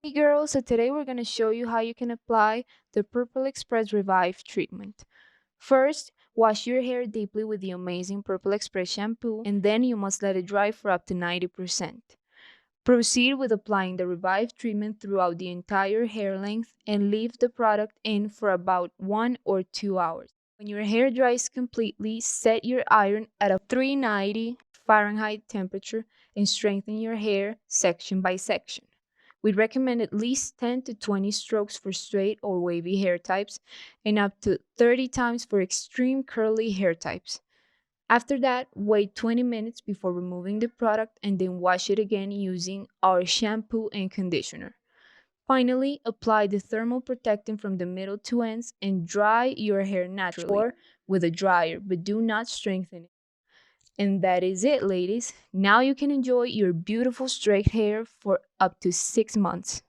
Hey girls, so today we're going to show you how you can apply the Purple Express Revive treatment. First, wash your hair deeply with the amazing Purple Express shampoo, and then you must let it dry for up to 90%. Proceed with applying the Revive treatment throughout the entire hair length and leave the product in for about 1 or 2 hours. When your hair dries completely, set your iron at a 390 Fahrenheit temperature and strengthen your hair section by section. We recommend at least 10 to 20 strokes for straight or wavy hair types and up to 30 times for extreme curly hair types. After that, wait 20 minutes before removing the product and then wash it again using our shampoo and conditioner. Finally, apply the thermal protectant from the middle to ends and dry your hair naturally or with a dryer, but do not strengthen it. And that is it, ladies. Now you can enjoy your beautiful straight hair for up to 6 months.